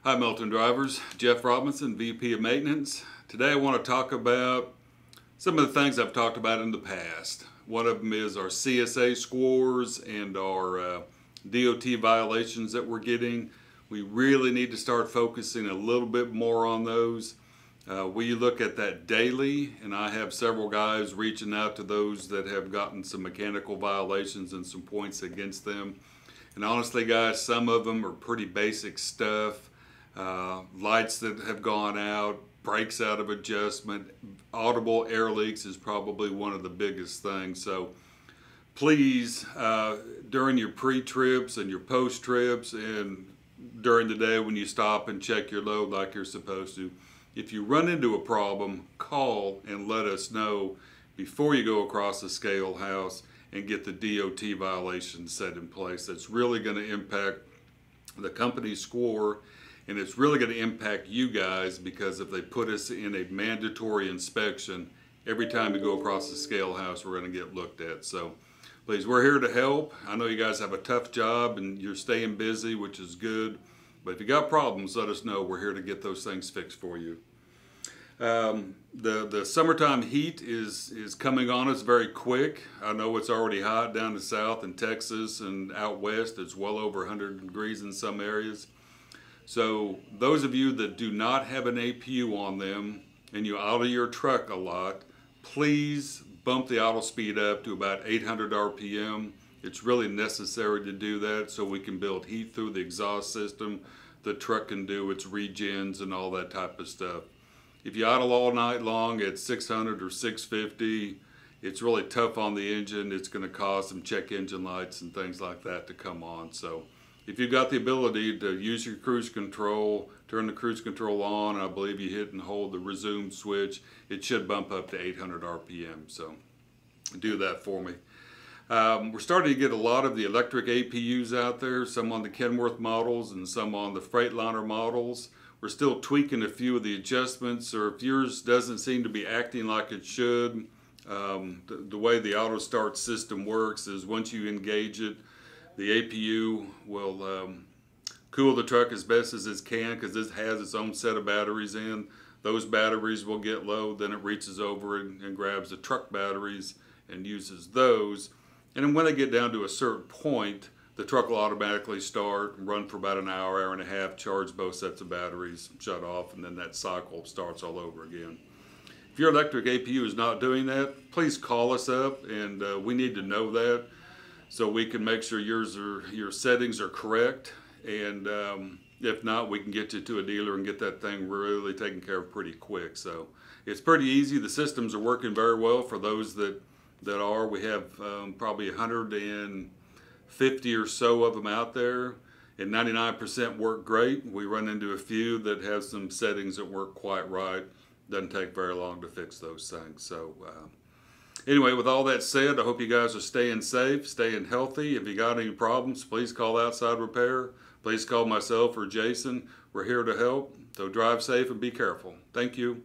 Hi Milton Drivers, Jeff Robinson, VP of Maintenance. Today I want to talk about some of the things I've talked about in the past. One of them is our CSA scores and our DOT violations that we're getting. We really need to start focusing a little bit more on those. We look at that daily, and I have several guys reaching out to those that have gotten some mechanical violations and some points against them. And honestly guys, some of them are pretty basic stuff. Lights that have gone out, brakes out of adjustment, audible air leaks is probably one of the biggest things. So please, during your pre-trips and your post-trips and during the day when you stop and check your load like you're supposed to, if you run into a problem, call and let us know before you go across the scale house and get the DOT violation set in place. That's really going to impact the company's score. And it's really going to impact you guys, because if they put us in a mandatory inspection, every time we go across the scale house, we're going to get looked at. So please, we're here to help. I know you guys have a tough job and you're staying busy, which is good. But if you got problems, let us know. We're here to get those things fixed for you. The summertime heat is coming on us very quick. I know it's already hot down the south in Texas, and out west it's well over 100 degrees in some areas. So those of you that do not have an APU on them and you idle your truck a lot, please bump the idle speed up to about 800 RPM. It's really necessary to do that so we can build heat through the exhaust system. The truck can do its regens and all that type of stuff. If you idle all night long at 600 or 650, it's really tough on the engine. It's going to cause some check engine lights and things like that to come on. So if you've got the ability to use your cruise control, turn the cruise control on, and I believe you hit and hold the resume switch, it should bump up to 800 RPM. So do that for me. We're starting to get a lot of the electric APUs out there, some on the Kenworth models and some on the Freightliner models. We're still tweaking a few of the adjustments, or if yours doesn't seem to be acting like it should, the way the auto start system works is once you engage it, the APU will cool the truck as best as it can, because this has its own set of batteries in. Those batteries will get low, then it reaches over and grabs the truck batteries and uses those. And then when they get down to a certain point, the truck will automatically start and run for about an hour, hour and a half, charge both sets of batteries, shut off, and then that cycle starts all over again. If your electric APU is not doing that, please call us up, and we need to know that, so we can make sure your settings are correct. And if not, we can get you to a dealer and get that thing really taken care of pretty quick. So it's pretty easy. The systems are working very well for those that are. We have probably 150 or so of them out there, and 99% work great. We run into a few that have some settings that work quite right. Doesn't take very long to fix those things. So anyway, with all that said, I hope you guys are staying safe, staying healthy. If you got any problems, please call Outside Repair. Please call myself or Jason. We're here to help. So drive safe and be careful. Thank you.